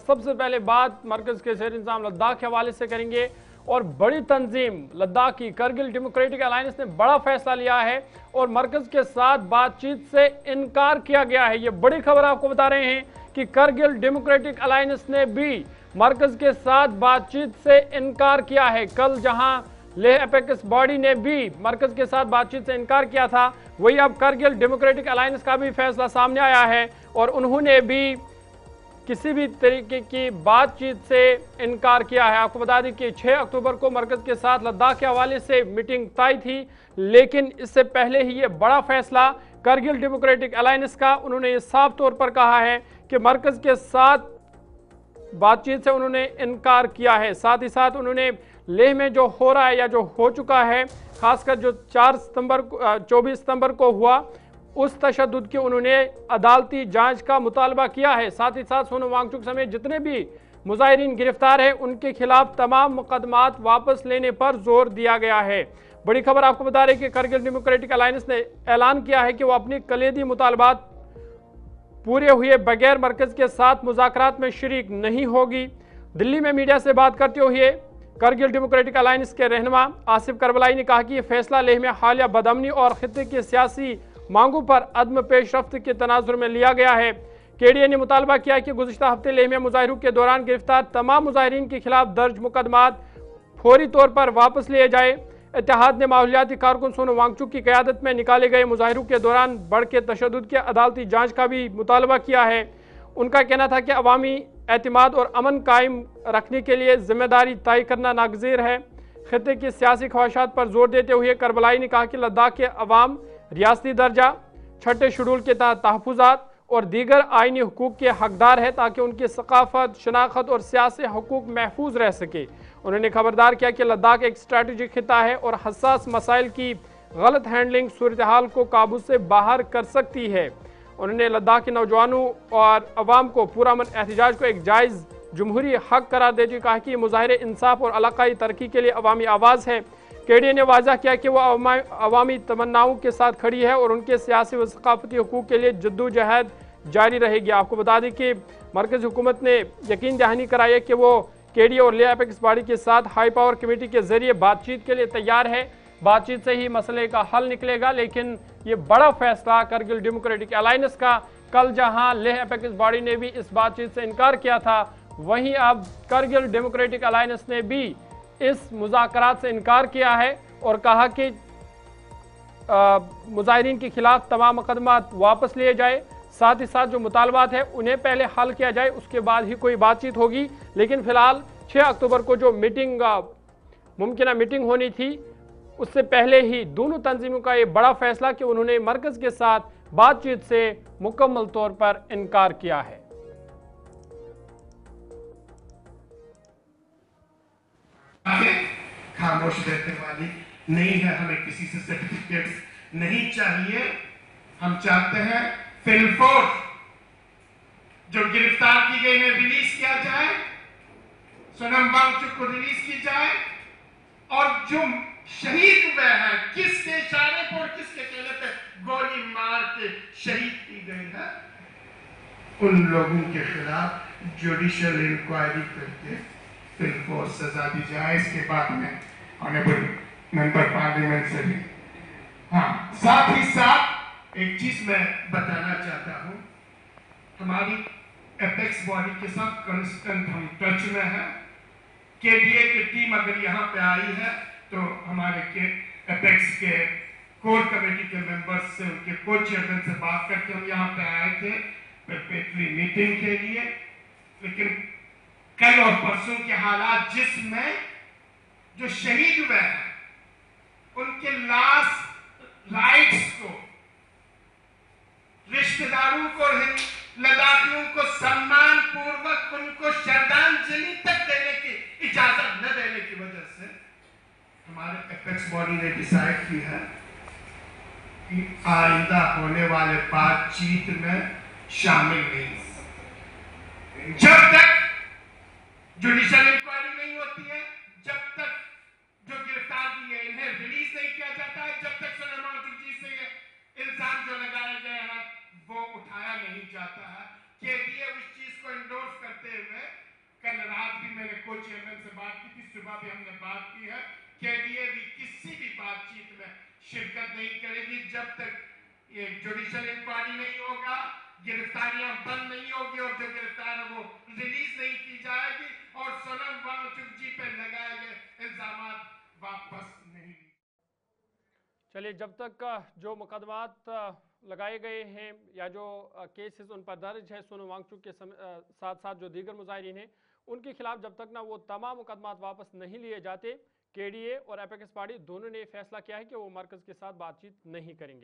सबसे पहले बात मरकज के ज़ेर इंतज़ाम लद्दाख के हवाले से करेंगे और बड़ी तंजीम लद्दाख की करगिल डेमोक्रेटिक अलायंस ने बड़ा फैसला लिया है और मरकज के साथ बातचीत से इनकार किया गया है। ये बड़ी खबर आपको बता रहे हैं कि करगिल डेमोक्रेटिक अलायंस ने भी मरकज के साथ बातचीत से इनकार किया है। कल जहां लेह एपेक्स बॉडी ने भी मरकज के साथ बातचीत से इनकार किया था, वही अब करगिल डेमोक्रेटिक अलायंस का भी फैसला सामने आया है और उन्होंने भी किसी भी तरीके की बातचीत से इनकार किया है। आपको बता दें कि 6 अक्टूबर को मरकज के साथ लद्दाख के हवाले से मीटिंग तय थी, लेकिन इससे पहले ही ये बड़ा फैसला करगिल डेमोक्रेटिक अलायंस का, उन्होंने ये साफ तौर पर कहा है कि मरकज के साथ बातचीत से उन्होंने इनकार किया है। साथ ही साथ उन्होंने लेह में जो हो रहा है या जो हो चुका है, खासकर जो 24 सितंबर को हुआ, उस तशद्दुद की उन्होंने अदालती जांच का मुतालबा किया है। साथ ही साथ सोनम वांगचुक समेत जितने भी मुजाहिरीन गिरफ्तार हैं उनके खिलाफ तमाम मुकदमात वापस लेने पर जोर दिया गया है। बड़ी खबर आपको बता रहे कि करगिल डेमोक्रेटिक अलायंस ने ऐलान किया है कि वो अपनी कलीदी मुतालबात पूरे हुए बगैर मरकज के साथ मुज़ाकरात में शरीक नहीं होगी। दिल्ली में मीडिया से बात करते हुए करगिल डेमोक्रेटिक अलायंस के रहनुमा आसिफ करबलाई ने कहा कि यह फैसला लेह में हालिया बदअमनी और खित्ते की सियासी मांगों पर अदम पेशरफ्त के तनाजुर में लिया गया है। केडीए ने मुतालबा किया कि गुज़िश्ता हफ्ते लेह में मुजाहिरों के दौरान गिरफ्तार तमाम मुजाहिरीन के खिलाफ दर्ज मुकदमात फौरी तौर पर वापस लिए जाए। इत्तेहाद ने माहौलियाती कारकुन सोनम वांगचुक की क़यादत में निकाले गए मुजाहिरों के दौरान बढ़ के तशद्दुद के अदालती जांच का भी मुतालबा किया है। उनका कहना था कि अवामी एतमाद और अमन कायम रखने के लिए जिम्मेदारी तय करना नागज़ीर है। खित्ते की सियासी ख्वाहिशात पर जोर देते हुए करबलाई ने कहा कि लद्दाख के अवाम रियासती दर्जा, छठे शेड्यूल के तहत तहफ़्फ़ुज़ात और दीगर आइनी हुकूक के हकदार है ताकि उनकी सकाफत, शनाख्त और सियासी हुकूक महफूज रह सके। उन्होंने खबरदार किया कि लद्दाख एक स्ट्रैटेजिक खिता है और हसास मसाइल की गलत हैंडलिंग सूरत हाल को काबू से बाहर कर सकती है। उन्होंने लद्दाख के नौजवानों और अवाम को पुरअमन एहतजाज को एक जायज़ जमहूरी हक करार देते हुए कहा कि मुजाहिरे इंसाफ और इलाकाई तरक्की के लिए अवामी आवाज़ है। केडीए ने वाज़ा किया कि वह अवामी तमन्नाओं के साथ खड़ी है और उनके सियासी व सकाफती हुकूक के लिए जद्दोजहद जारी रहेगी। आपको बता दें कि मरकज़ी हुकूमत ने यकीन दहानी कराई है कि वो केडीए और लेह एपेक्स बॉडी के साथ हाई पावर कमेटी के जरिए बातचीत के लिए तैयार है। बातचीत से ही मसले का हल निकलेगा, लेकिन ये बड़ा फैसला करगिल डेमोक्रेटिक अलायंस का, कल जहां लेह एपेक्स बॉडी ने भी इस बातचीत से इनकार किया था, वहीं अब करगिल डेमोक्रेटिक अलायंस ने भी इस मुज़ाकरात से इनकार किया है और कहा कि मुजाहिरीन के खिलाफ तमाम मुकदमात वापस लिए जाए। साथ ही साथ जो मुतालबात है उन्हें पहले हल किया जाए, उसके बाद ही कोई बातचीत होगी। लेकिन फिलहाल 6 अक्टूबर को जो मुमकिन मीटिंग होनी थी, उससे पहले ही दोनों तंजीमों का ये बड़ा फैसला कि उन्होंने मरकज के साथ बातचीत से मुकम्मल तौर पर इनकार किया है। खामोश रहने वाली नहीं है, हमें किसी से सर्टिफिकेट्स नहीं चाहिए। हम चाहते हैं फिलफोर्स जो गिरफ्तार की गई है रिलीज किया जाए, सोनम वांगचुक को रिलीज की जाए और जो शहीद हुए हैं, किसके इशारे पर, किसके कहने पे गोली मार के शहीद की गई है, उन लोगों के खिलाफ जुडिशियल इंक्वायरी करके फिलफोर्स सजा दी जाए। इसके बाद में ऑनरेबल मेंबर पार्लियामेंट से भी साथ ही साथ एक चीज मैं बताना चाहता हूं, हमारी एपेक्स बॉडी के साथ कांस्टेंट हम टच में है। केडीए की टीम अगर यहाँ पे आई है तो हमारे के एपेक्स के कोर कमेटी के मेंबर्स से, उनके को चेयरमैन से बात करके हम यहाँ पे आए थे प्रिपरेटरी मीटिंग के लिए। लेकिन कल और परसों के हालात जिसमें जो शहीद हुए हैं उनके लास्ट राइट्स को, रिश्तेदारों को, लद्दाखियों को सम्मान पूर्वक उनको श्रद्धांजलि तक देने की इजाजत न देने की वजह से हमारे एपेक्स बॉडी ने डिसाइड की है कि आइंदा होने वाले बातचीत में शामिल नहीं। जब तक जुडिशियल इंक्वायरी नहीं होती है, जब तक जो गिरफ्तार किए इन्हें रिलीज नहीं किया जाता है, जब तक सोनम वांगचुक जी से ये इल्जाम जो लगाए गए हैं वो उठाया नहीं जाता है। केडीए उस चीज को इंडोर्स करते हुए चेयरमैन से बात की थी, सुबह भी हमने बात की है। केडीए भी किसी भी बातचीत में शिरकत नहीं करेगी जब तक ये जुडिशियल इंक्वायरी नहीं होगा, गिरफ्तारियां बंद नहीं होगी और जो गिरफ्तार है वो रिलीज नहीं की जाएगी और सोनम वांगचुक जी पे लगाए गए इल्जाम वापस नहीं। चलिए, जब तक जो मुकदमात लगाए गए हैं या जो केसेस उन पर दर्ज है सोनम वांगचुक के साथ साथ जो दीगर मुजाहिरीन हैं उनके खिलाफ, जब तक ना वो तमाम मुकदमात वापस नहीं लिए जाते, केडीए और एपेक्स पार्टी दोनों ने फैसला किया है कि वो मरकज़ के साथ बातचीत नहीं करेंगे।